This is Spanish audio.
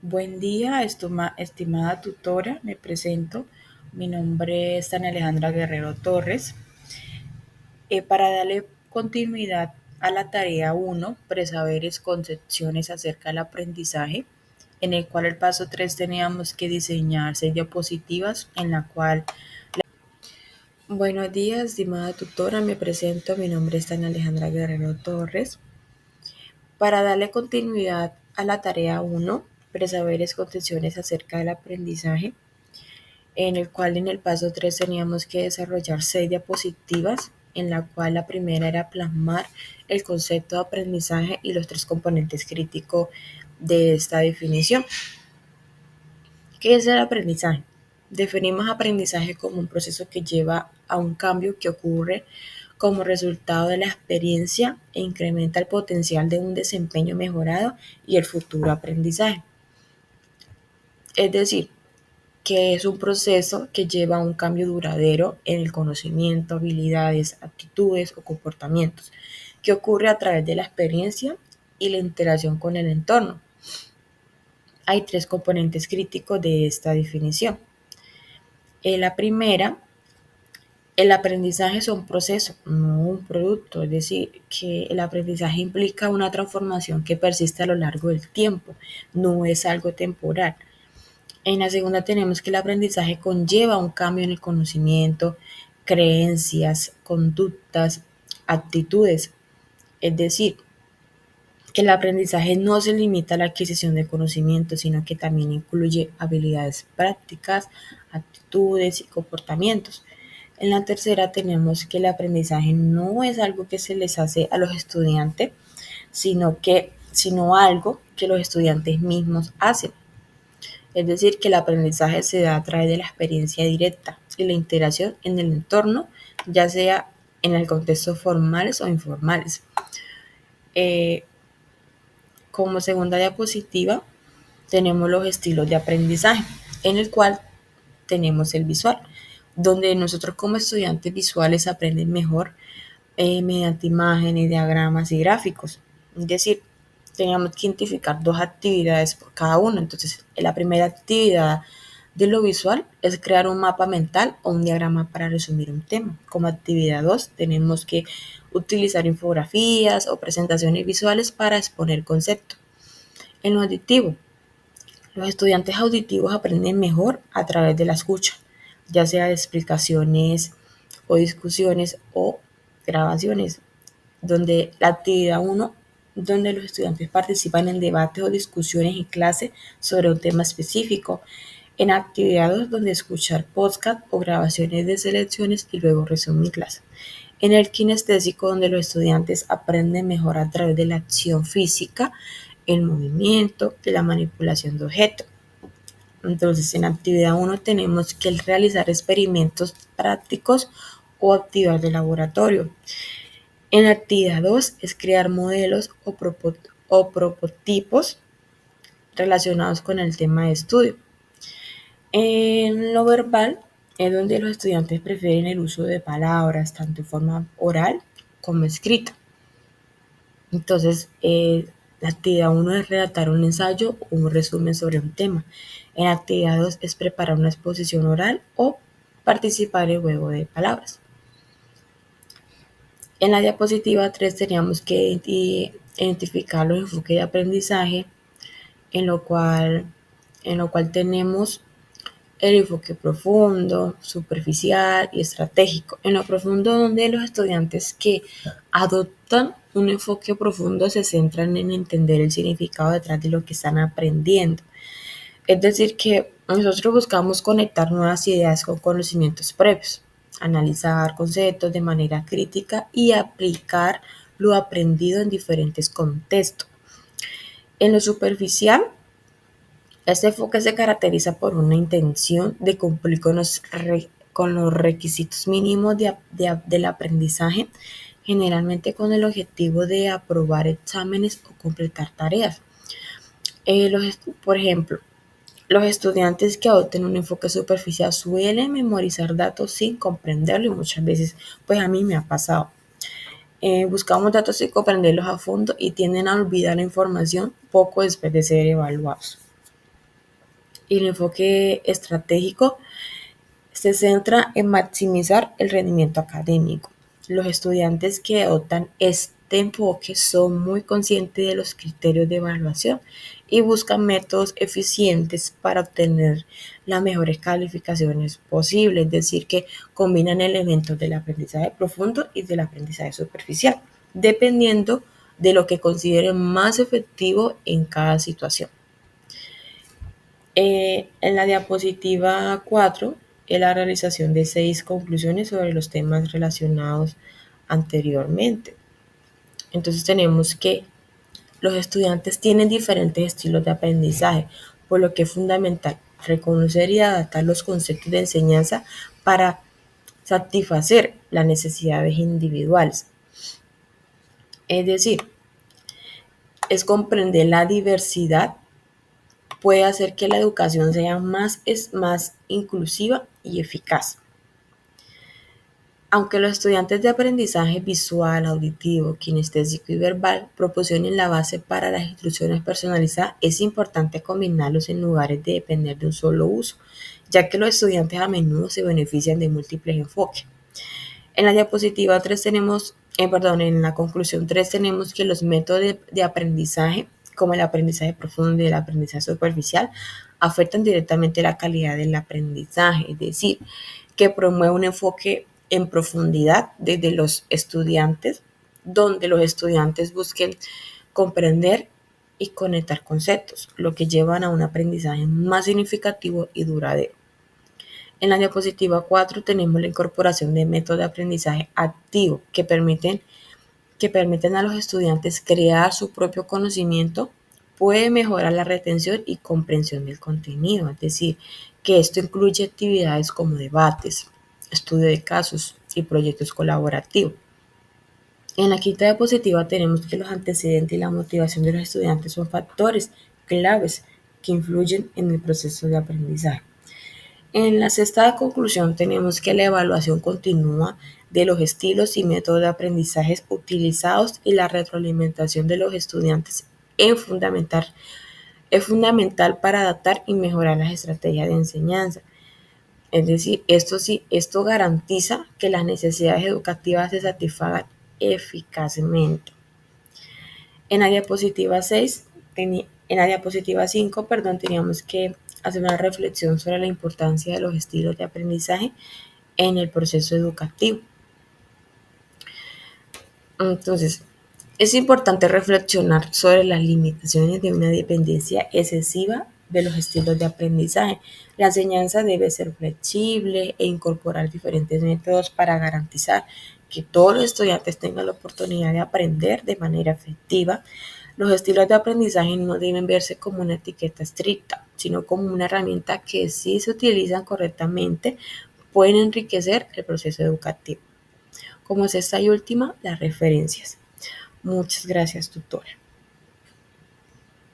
Buen día, estimada tutora, me presento. Mi nombre es Ana Alejandra Guerrero Torres. Para darle continuidad a la tarea 1, presaberes, concepciones acerca del aprendizaje, en el cual el paso 3 teníamos que diseñar 6 diapositivas en la cual... Buenos días, estimada tutora, me presento. Mi nombre es Ana Alejandra Guerrero Torres. Para darle continuidad a la tarea 1, presaberes, concepciones acerca del aprendizaje, en el cual en el paso 3 teníamos que desarrollar 6 diapositivas, en la cual la primera era plasmar el concepto de aprendizaje y los 3 componentes críticos de esta definición. ¿Qué es el aprendizaje? Definimos aprendizaje como un proceso que lleva a un cambio que ocurre como resultado de la experiencia e incrementa el potencial de un desempeño mejorado y el futuro aprendizaje. Es decir, que es un proceso que lleva a un cambio duradero en el conocimiento, habilidades, actitudes o comportamientos, que ocurre a través de la experiencia y la interacción con el entorno. Hay 3 componentes críticos de esta definición. La primera, el aprendizaje es un proceso, no un producto, es decir, que el aprendizaje implica una transformación que persiste a lo largo del tiempo, no es algo temporal. En la segunda tenemos que el aprendizaje conlleva un cambio en el conocimiento, creencias, conductas, actitudes. Es decir, que el aprendizaje no se limita a la adquisición de conocimiento, sino que también incluye habilidades prácticas, actitudes y comportamientos. En la tercera tenemos que el aprendizaje no es algo que se les hace a los estudiantes, sino algo que los estudiantes mismos hacen. Es decir, que el aprendizaje se da a través de la experiencia directa y la interacción en el entorno, ya sea en el contexto formales o informales. Eh, como segunda diapositiva tenemos los estilos de aprendizaje, en el cual tenemos el visual, donde nosotros como estudiantes visuales aprenden mejor mediante imágenes, diagramas y gráficos. Es decir, teníamos que identificar 2 actividades por cada uno. Entonces, la primera actividad de lo visual es crear un mapa mental o un diagrama para resumir un tema. Como actividad 2, tenemos que utilizar infografías o presentaciones visuales para exponer conceptos. En lo auditivo, los estudiantes auditivos aprenden mejor a través de la escucha, ya sea de explicaciones o discusiones o grabaciones, donde la actividad 1, donde los estudiantes participan en debates o discusiones en clase sobre un tema específico. En actividad 2, donde escuchar podcast o grabaciones de selecciones y luego resumirlas. En el kinestésico, donde los estudiantes aprenden mejor a través de la acción física, el movimiento y la manipulación de objetos. Entonces, en actividad 1 tenemos que realizar experimentos prácticos o actividades de laboratorio. En la actividad 2 es crear modelos o prototipos relacionados con el tema de estudio. En lo verbal es donde los estudiantes prefieren el uso de palabras, tanto en forma oral como escrita. Entonces, la actividad 1 es redactar un ensayo o un resumen sobre un tema. En la actividad 2 es preparar una exposición oral o participar en juego de palabras. En la diapositiva 3 teníamos que identificar los enfoques de aprendizaje, en lo cual, tenemos el enfoque profundo, superficial y estratégico. En lo profundo, donde los estudiantes que adoptan un enfoque profundo se centran en entender el significado detrás de lo que están aprendiendo. Es decir, que nosotros buscamos conectar nuevas ideas con conocimientos previos, analizar conceptos de manera crítica y aplicar lo aprendido en diferentes contextos. En lo superficial, este enfoque se caracteriza por una intención de cumplir con los requisitos mínimos del aprendizaje, generalmente con el objetivo de aprobar exámenes o completar tareas. Por ejemplo, los estudiantes que adopten un enfoque superficial suelen memorizar datos sin comprenderlo y muchas veces, pues a mí me ha pasado. Buscamos datos sin comprenderlos a fondo y tienden a olvidar la información poco después de ser evaluados. y el enfoque estratégico se centra en maximizar el rendimiento académico. Los estudiantes que adoptan este enfoque son muy conscientes de los criterios de evaluación y buscan métodos eficientes para obtener las mejores calificaciones posibles, es decir, que combinan elementos del aprendizaje profundo y del aprendizaje superficial, dependiendo de lo que consideren más efectivo en cada situación. En la diapositiva 4 es la realización de 6 conclusiones sobre los temas relacionados anteriormente. Entonces tenemos que los estudiantes tienen diferentes estilos de aprendizaje, por lo que es fundamental reconocer y adaptar los conceptos de enseñanza para satisfacer las necesidades individuales. Es decir, es comprender la diversidad puede hacer que la educación sea más inclusiva y eficaz. Aunque los estudiantes de aprendizaje visual, auditivo, kinestésico y verbal proporcionen la base para las instrucciones personalizadas, es importante combinarlos en lugares de depender de un solo uso, ya que los estudiantes a menudo se benefician de múltiples enfoques. En la diapositiva 3 tenemos, en la conclusión 3 tenemos que los métodos de aprendizaje, como el aprendizaje profundo y el aprendizaje superficial, afectan directamente la calidad del aprendizaje, es decir, que promueve un enfoque en profundidad desde los estudiantes, donde los estudiantes busquen comprender y conectar conceptos, lo que llevan a un aprendizaje más significativo y duradero. En la diapositiva 4 tenemos la incorporación de métodos de aprendizaje activo que permiten a los estudiantes crear su propio conocimiento, puede mejorar la retención y comprensión del contenido, es decir, que esto incluye actividades como debates, estudio de casos y proyectos colaborativos. En la quinta diapositiva tenemos que los antecedentes y la motivación de los estudiantes son factores claves que influyen en el proceso de aprendizaje. En la sexta conclusión tenemos que la evaluación continua de los estilos y métodos de aprendizaje utilizados y la retroalimentación de los estudiantes es fundamental para adaptar y mejorar las estrategias de enseñanza. Es decir, esto garantiza que las necesidades educativas se satisfagan eficazmente. En la diapositiva 5, teníamos que hacer una reflexión sobre la importancia de los estilos de aprendizaje en el proceso educativo. Entonces, es importante reflexionar sobre las limitaciones de una dependencia excesiva de los estilos de aprendizaje. La enseñanza debe ser flexible e incorporar diferentes métodos para garantizar que todos los estudiantes tengan la oportunidad de aprender de manera efectiva. Los estilos de aprendizaje no deben verse como una etiqueta estricta, sino como una herramienta que, si se utilizan correctamente, pueden enriquecer el proceso educativo. Como sexta y última, las referencias. Muchas gracias, tutora.